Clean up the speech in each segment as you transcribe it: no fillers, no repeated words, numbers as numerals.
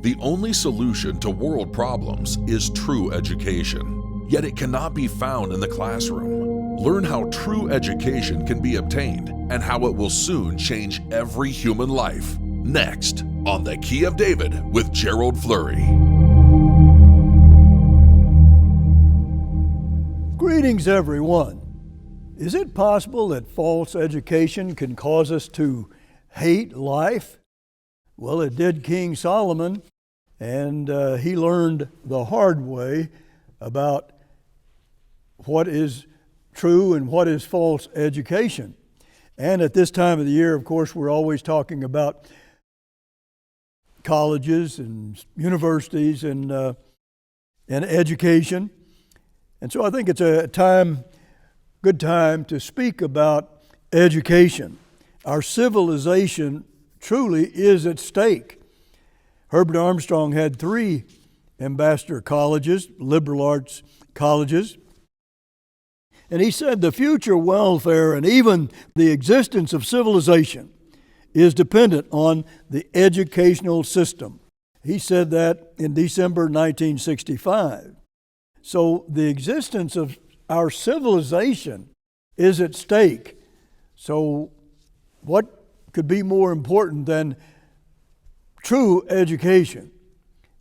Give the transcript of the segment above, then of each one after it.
The only solution to world problems is true education, yet it cannot be found in the classroom. Learn how true education can be obtained and how it will soon change every human life. Next on The Key of David with Gerald Flurry. Greetings, everyone. Is it possible that false education can cause us to hate life? Well, it did King Solomon, and he learned the hard way about what is true and what is false education. And at this time of the year, of course, we're always talking about colleges and universities and education. And so I think it's a good time to speak about education. Our civilization truly is at stake. Herbert Armstrong had 3 ambassador colleges, liberal arts colleges. And he said the future welfare and even the existence of civilization is dependent on the educational system. He said that in December 1965. So the existence of our civilization is at stake. So what could be more important than true education?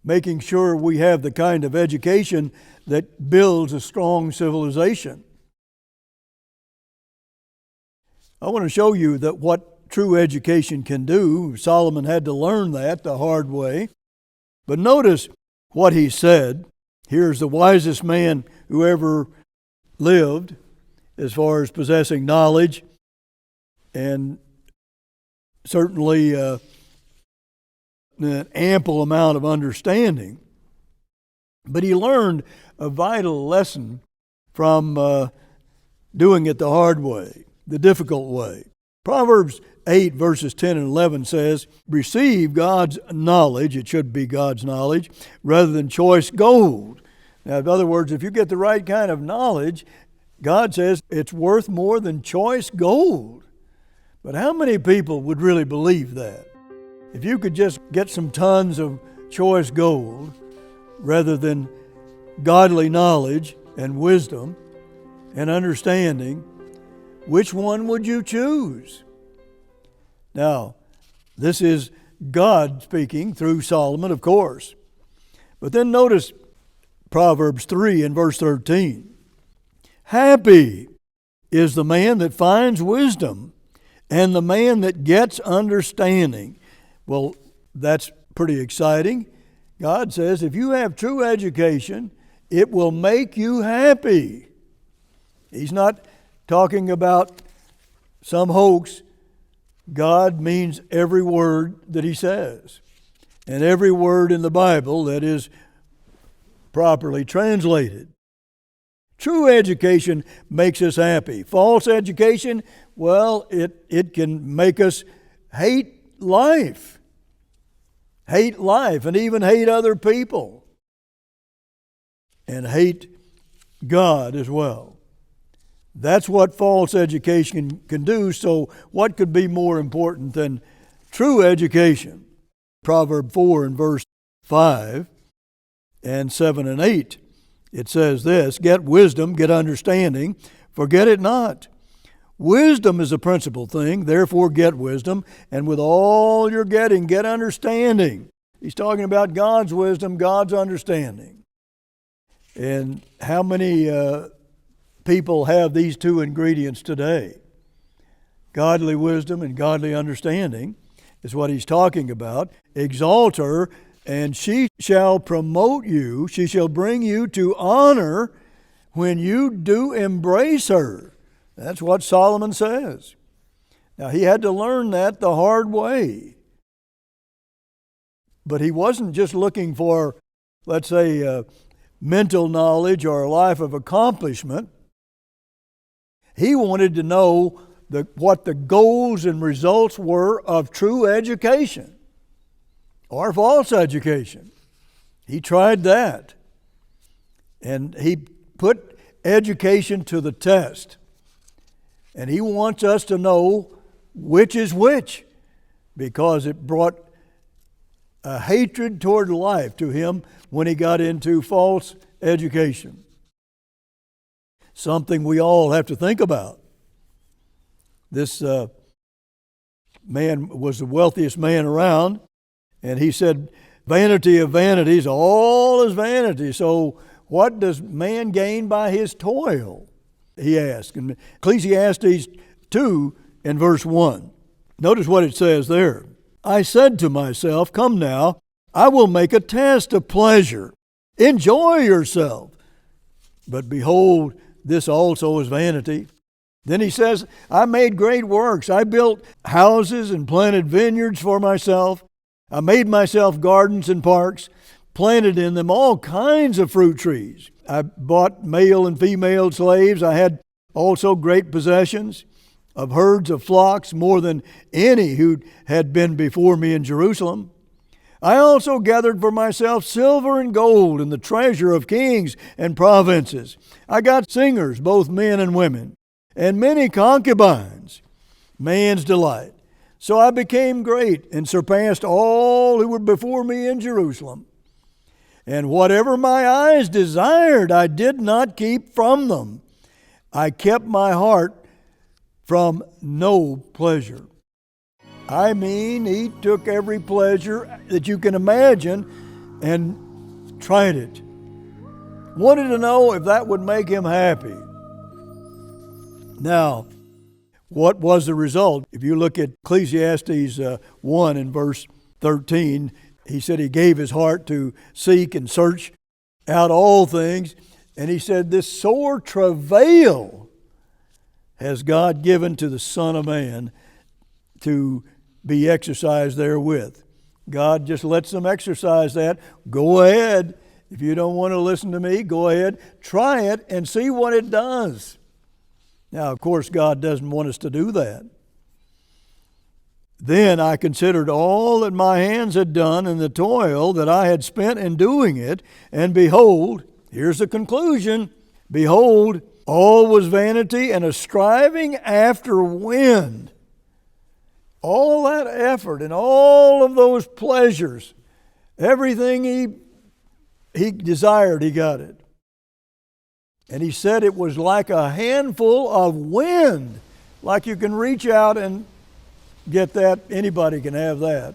Making sure we have the kind of education that builds a strong civilization. I want to show you that what true education can do. Solomon had to learn that the hard way. But notice what he said. Here's the wisest man who ever lived as far as possessing knowledge and certainly an ample amount of understanding. But he learned a vital lesson from doing it the hard way, the difficult way. Proverbs 8 verses 10 and 11 says, receive God's knowledge, it should be God's knowledge, rather than choice gold. Now, in other words, if you get the right kind of knowledge, God says it's worth more than choice gold. But how many people would really believe that? If you could just get some tons of choice gold rather than godly knowledge and wisdom and understanding, which one would you choose? Now, this is God speaking through Solomon, of course. But then notice Proverbs 3 and verse 13. Happy is the man that finds wisdom and the man that gets understanding. Well, that's pretty exciting. God says if you have true education, it will make you happy. He's not talking about some hoax. God means every word that He says. And every word in the Bible that is properly translated. True education makes us happy. False education, well, it can make us hate life. Hate life and even hate other people. And hate God as well. That's what false education can do. So what could be more important than true education? Proverb 4 and verse 5 and 7 and 8. It says this, get wisdom, get understanding, forget it not. Wisdom is a principal thing, therefore get wisdom, and with all you're getting, get understanding. He's talking about God's wisdom, God's understanding. And how many people have these 2 ingredients today? Godly wisdom and godly understanding is what he's talking about. Exalt her, and she shall promote you. She shall bring you to honor when you do embrace her. That's what Solomon says. Now, he had to learn that the hard way. But he wasn't just looking for, let's say, mental knowledge or a life of accomplishment. He wanted to know what the goals and results were of true education or false education. He tried that. And he put education to the test. And he wants us to know which is which, because it brought a hatred toward life to him when he got into false education. Something we all have to think about. This man was the wealthiest man around, and he said, vanity of vanities, all is vanity. So what does man gain by his toil? He asked. In Ecclesiastes 2 and verse 1. Notice what it says there. I said to myself, come now, I will make a test of pleasure. Enjoy yourself. But behold, this also is vanity. Then he says, I made great works. I built houses and planted vineyards for myself. I made myself gardens and parks, planted in them all kinds of fruit trees. I bought male and female slaves. I had also great possessions of herds of flocks, more than any who had been before me in Jerusalem. I also gathered for myself silver and gold and the treasure of kings and provinces. I got singers, both men and women, and many concubines, man's delight. So I became great and surpassed all who were before me in Jerusalem. And whatever my eyes desired, I did not keep from them. I kept my heart from no pleasure. I mean, he took every pleasure that you can imagine and tried it. Wanted to know if that would make him happy. Now, what was the result? If you look at Ecclesiastes 1 and verse 13, he said he gave his heart to seek and search out all things. And he said, this sore travail has God given to the Son of Man to be exercised therewith. God just lets them exercise that. Go ahead. If you don't want to listen to me, go ahead. Try it and see what it does. Now, of course, God doesn't want us to do that. Then I considered all that my hands had done and the toil that I had spent in doing it, and behold, here's the conclusion, behold, all was vanity and a striving after wind. All that effort and all of those pleasures, everything he desired, he got it. And he said it was like a handful of wind, like you can reach out and get that. Anybody can have that.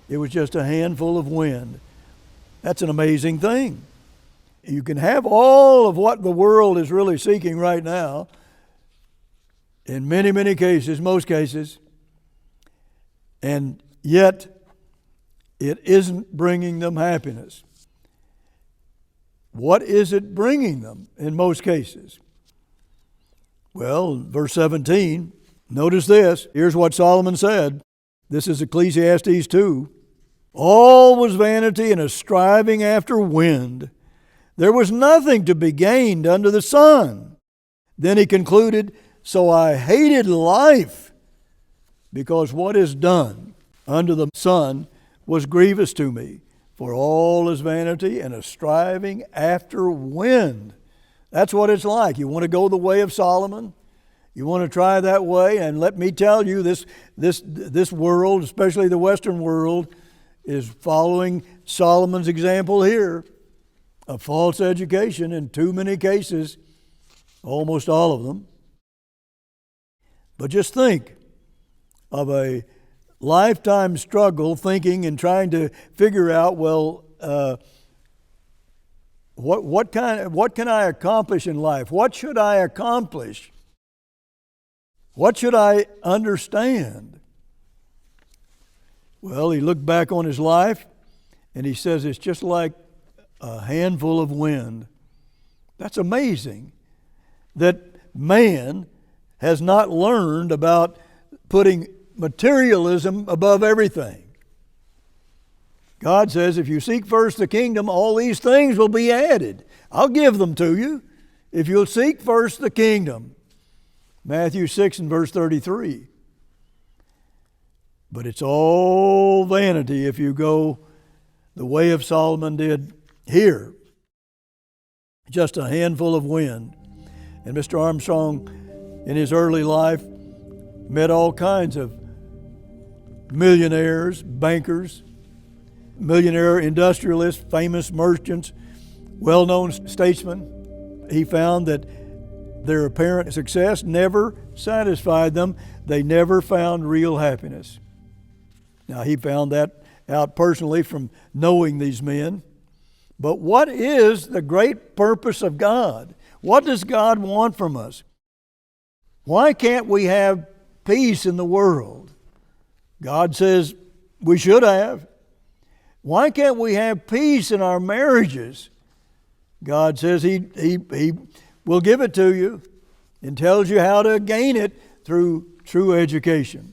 It was just a handful of wind. That's an amazing thing. You can have all of what the world is really seeking right now, in many, many cases, most cases, and yet it isn't bringing them happiness. What is it bringing them in most cases? Well, verse 17, notice this. Here's what Solomon said. This is Ecclesiastes 2. All was vanity and a striving after wind. There was nothing to be gained under the sun. Then he concluded, so I hated life, because what is done under the sun was grievous to me. For all is vanity and a striving after wind. That's what it's like. You want to go the way of Solomon? You want to try that way? And let me tell you, this world, especially the Western world, is following Solomon's example here of false education in too many cases, almost all of them. But just think of a lifetime struggle thinking and trying to figure out, well, what can I accomplish in life? What should I accomplish? What should I understand? Well, he looked back on his life and he says it's just like a handful of wind. That's amazing that man has not learned about putting materialism above everything. God says, if you seek first the kingdom, all these things will be added. I'll give them to you if you'll seek first the kingdom. Matthew 6 and verse 33. But it's all vanity if you go the way of Solomon did here. Just a handful of wind. And Mr. Armstrong, in his early life, met all kinds of millionaires, bankers, millionaire industrialists, famous merchants, well-known statesmen. He found that their apparent success never satisfied them. They never found real happiness. Now, he found that out personally from knowing these men. But what is the great purpose of God? What does God want from us? Why can't we have peace in the world? God says we should have. Why can't we have peace in our marriages? God says He will give it to you and tells you how to gain it through true education.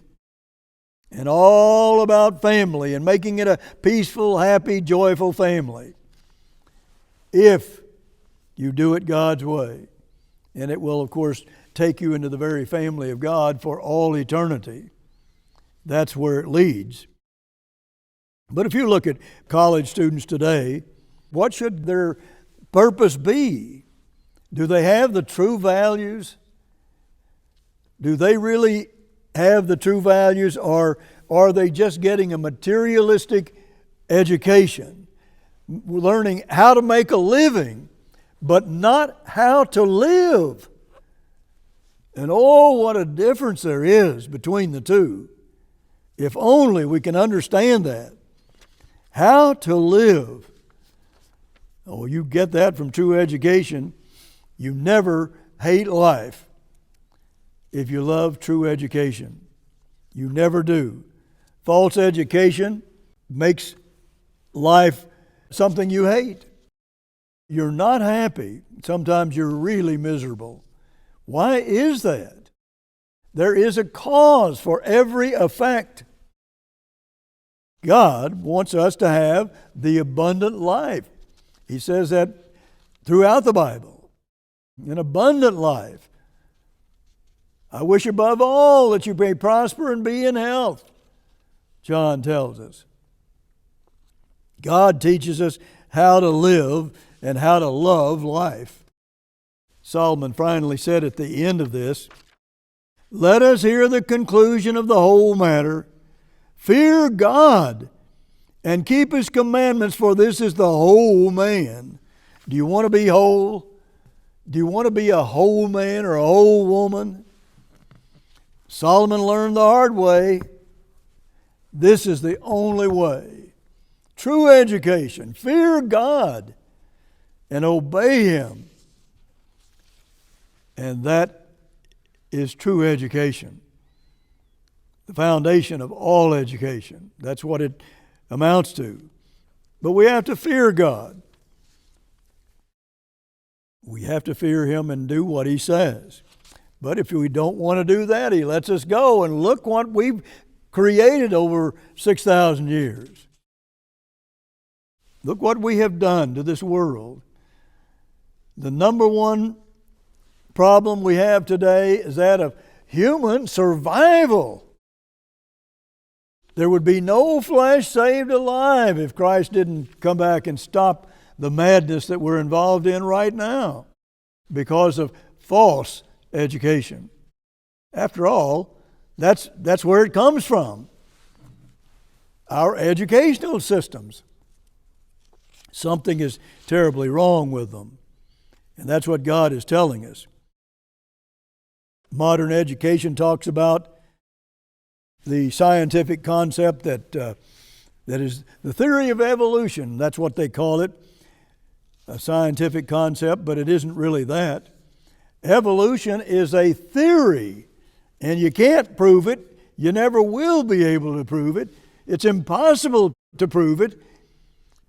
And all about family and making it a peaceful, happy, joyful family. If you do it God's way. And it will, of course, take you into the very family of God for all eternity. That's where it leads. But if you look at college students today, what should their purpose be? Do they have the true values? Do they really have the true values, or are they just getting a materialistic education, learning how to make a living, but not how to live? And oh, what a difference there is between the two. If only we can understand that. How to live. Oh, you get that from true education. You never hate life if you love true education. You never do. False education makes life something you hate. You're not happy. Sometimes you're really miserable. Why is that? There is a cause for every effect. God wants us to have the abundant life. He says that throughout the Bible. An abundant life. I wish above all that you may prosper and be in health, John tells us. God teaches us how to live and how to love life. Solomon finally said at the end of this, "Let us hear the conclusion of the whole matter. Fear God and keep His commandments, for this is the whole man." Do you want to be whole? Do you want to be a whole man or a whole woman? Solomon learned the hard way. This is the only way. True education. Fear God and obey Him. And that is true education. The foundation of all education. That's what it amounts to. But we have to fear God. We have to fear Him and do what He says. But if we don't want to do that, He lets us go. And look what we've created over 6,000 years. Look what we have done to this world. The number one problem we have today is that of human survival. There would be no flesh saved alive if Christ didn't come back and stop the madness that we're involved in right now because of false education. After all, that's where it comes from. Our educational systems. Something is terribly wrong with them. And that's what God is telling us. Modern education talks about the scientific concept that is the theory of evolution. That's what they call it. A scientific concept, but it isn't really that. Evolution is a theory, and you can't prove it. You never will be able to prove it. It's impossible to prove it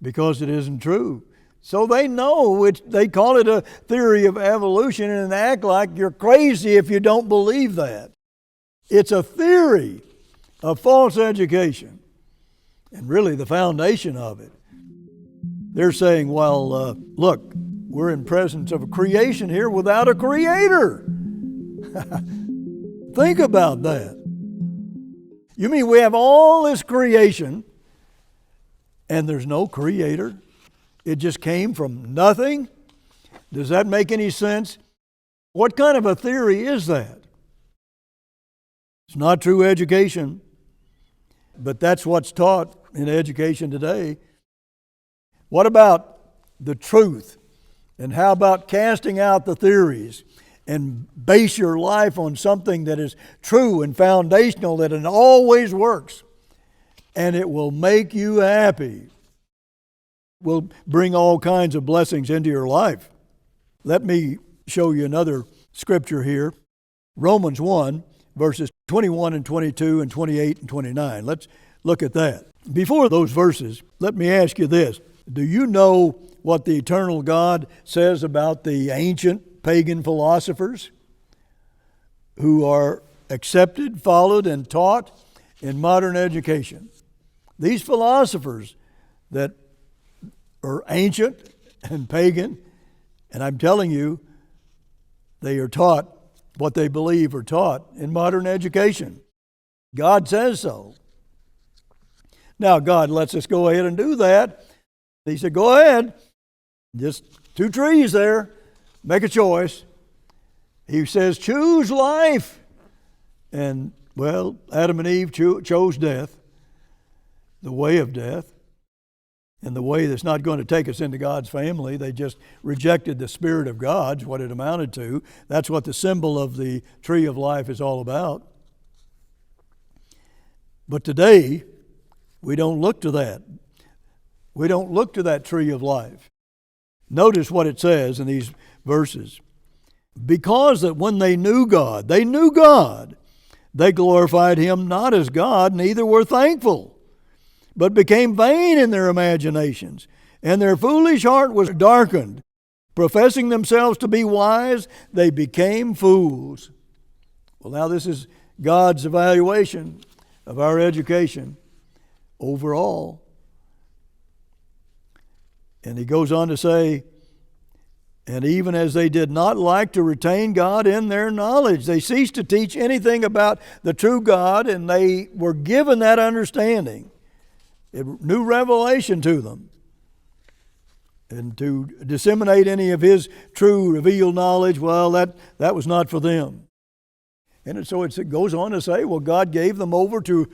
because it isn't true. So they know it. They call it a theory of evolution and act like you're crazy if you don't believe that. It's a theory of false education and really the foundation of it. They're saying, well, look, we're in presence of a creation here without a creator. Think about that. You mean we have all this creation and there's no creator? It just came from nothing? Does that make any sense? What kind of a theory is that? It's not true education, but that's what's taught in education today. What about the truth? And how about casting out the theories and base your life on something that is true and foundational, that it always works, and it will make you happy, will bring all kinds of blessings into your life. Let me show you another scripture here. Romans 1, verses 21 and 22 and 28 and 29. Let's look at that. Before those verses, let me ask you this. Do you know what the eternal God says about the ancient pagan philosophers who are accepted, followed, and taught in modern education? These philosophers that are ancient and pagan, and I'm telling you, they are taught what they believe are taught in modern education. God says so. Now, God lets us go ahead and do that. He said, go ahead. Just two trees there. Make a choice. He says, choose life. And, well, Adam and Eve chose death, the way of death, and the way that's not going to take us into God's family. They just rejected the Spirit of God, is what it amounted to. That's what the symbol of the tree of life is all about. But today, we don't look to that. We don't look to that tree of life. Notice what it says in these verses. Because that when they knew God, they glorified Him not as God, neither were thankful, but became vain in their imaginations, and their foolish heart was darkened. Professing themselves to be wise, they became fools. Well, now this is God's evaluation of our education overall. And he goes on to say, and even as they did not like to retain God in their knowledge, they ceased to teach anything about the true God, and they were given that understanding, a new revelation to them. And to disseminate any of His true revealed knowledge, well, that was not for them. And so it goes on to say, well, God gave them over to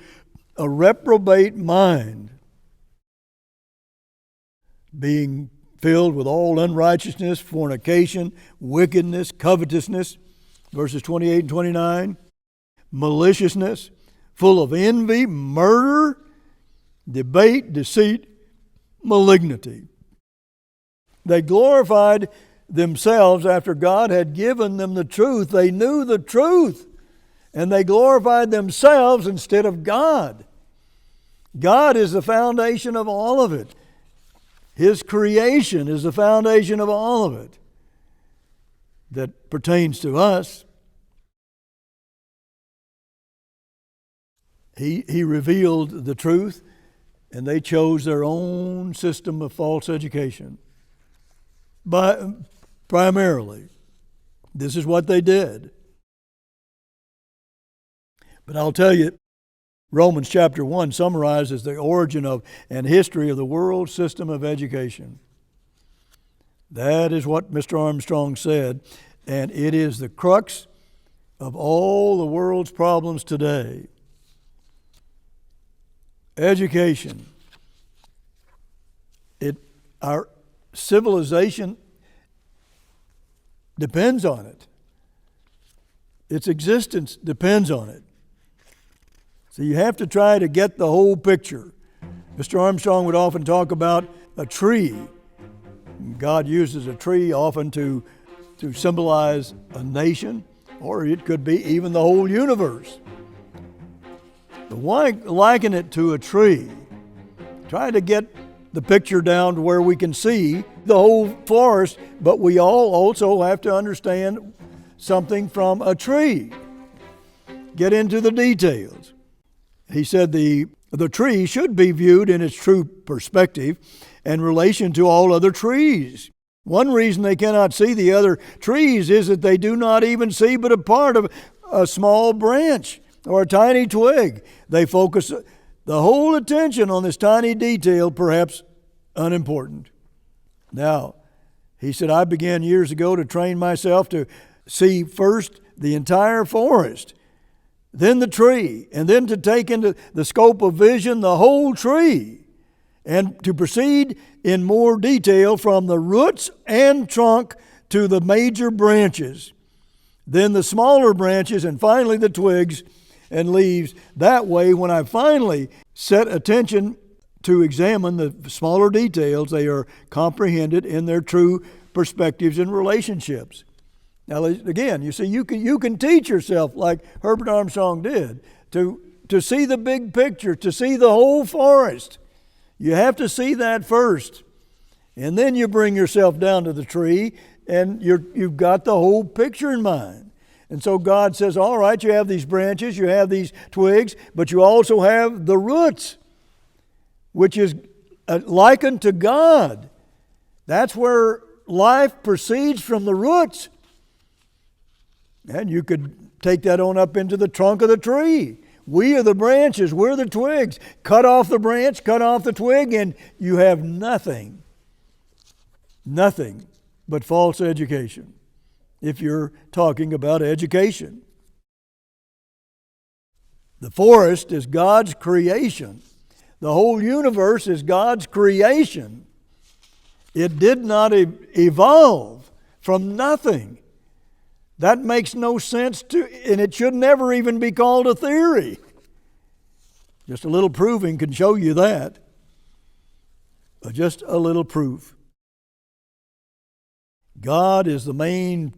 a reprobate mind, being filled with all unrighteousness, fornication, wickedness, covetousness, verses 28 and 29, maliciousness, full of envy, murder, debate, deceit, malignity. They glorified themselves after God had given them the truth. They knew the truth, and they glorified themselves instead of God. God is the foundation of all of it. His creation is the foundation of all of it that pertains to us. He revealed the truth, and they chose their own system of false education. But primarily, this is what they did. But I'll tell you, Romans chapter 1 summarizes the origin of and history of the world system of education. That is what Mr. Armstrong said, and it is the crux of all the world's problems today. Education. Our civilization depends on it. Its existence depends on it. So you have to try to get the whole picture. Mr. Armstrong would often talk about a tree. God uses a tree often to symbolize a nation, or it could be even the whole universe. But why liken it to a tree? Try to get the picture down to where we can see the whole forest, but we all also have to understand something from a tree. Get into the details. He said the tree should be viewed in its true perspective and relation to all other trees. One reason they cannot see the other trees is that they do not even see but a part of a small branch or a tiny twig. They focus the whole attention on this tiny detail, perhaps unimportant. Now, he said, I began years ago to train myself to see first the entire forest, then the tree, and then to take into the scope of vision the whole tree. and to proceed in more detail from the roots and trunk to the major branches, then the smaller branches, and finally the twigs and leaves. That way, when I finally set attention to examine the smaller details, they are comprehended in their true perspectives and relationships. Now, again, you see, you can teach yourself, like Herbert Armstrong did, to see the big picture, to see the whole forest. You have to see that first. And then you bring yourself down to the tree, and you've got the whole picture in mind. And so God says, all right, you have these branches, you have these twigs, but you also have the roots, which is likened to God. That's where life proceeds, from the roots. And you could take that on up into the trunk of the tree. We are the branches, we're the twigs. Cut off the branch, cut off the twig, and you have nothing but false education, if you're talking about education. The forest is God's creation. The whole universe is God's creation. It did not evolve from nothing. That makes no sense and it should never even be called a theory. Just a little proving can show you that. Just a little proof. God is the main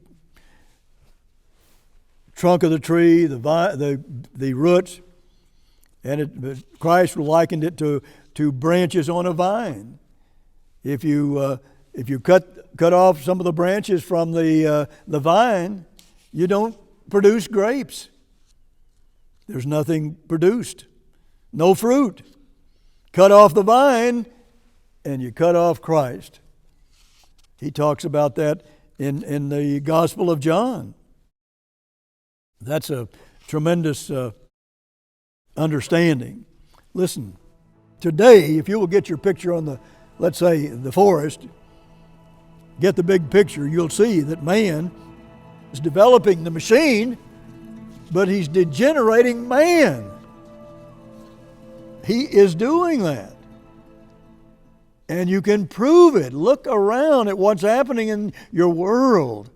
trunk of the tree, the roots, and Christ likened it to branches on a vine. If you cut off some of the branches from the vine, you don't produce grapes. There's nothing produced, no fruit. Cut off the vine, and you cut off Christ. He talks about that in the Gospel of John. That's a tremendous understanding. Listen, today, if you will get your picture on let's say, the forest, get the big picture, you'll see that man is developing the machine, but he's degenerating man. He is doing that. And you can prove it. Look around at what's happening in your world.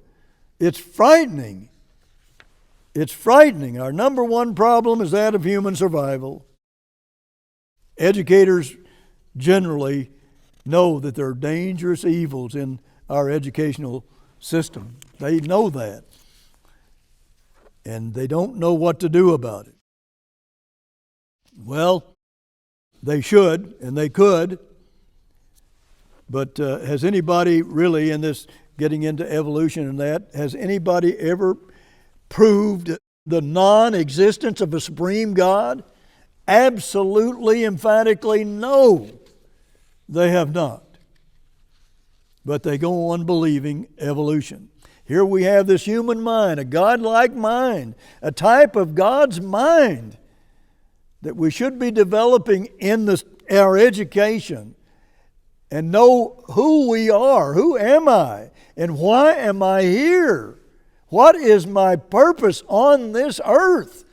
It's frightening. It's frightening. Our number one problem is that of human survival. Educators generally know that there are dangerous evils in our educational system. They know that. And they don't know what to do about it. Well, they should, and they could. But has anybody really, in this getting into evolution and that, has anybody ever proved the non-existence of a supreme God? Absolutely, emphatically, no. They have not. But they go on believing evolution. Here we have this human mind, a God-like mind, a type of God's mind that we should be developing in our education, and know who we are. Who am I? And why am I here? What is my purpose on this earth?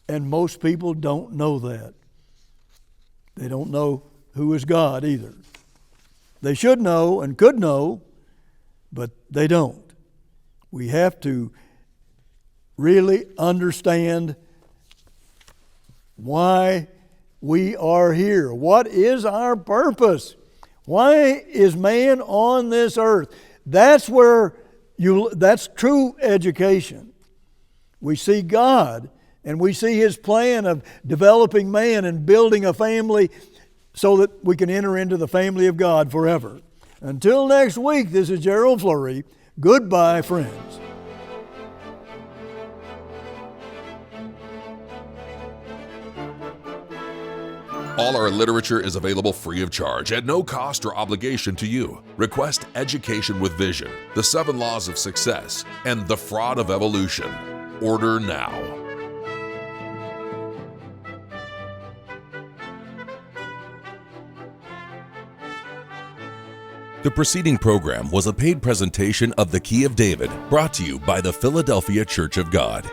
And most people don't know that. They don't know who is God either. They should know and could know, but they don't. We have to really understand why we are here. What is our purpose? Why is man on this earth? That's true education. We see God, and we see His plan of developing man and building a family so that we can enter into the family of God forever. Until next week, this is Gerald Flurry. Goodbye, friends. All our literature is available free of charge at no cost or obligation to you. Request Education with Vision, The 7 Laws of Success, and The Fraud of Evolution. Order now. The preceding program was a paid presentation of The Key of David, brought to you by the Philadelphia Church of God.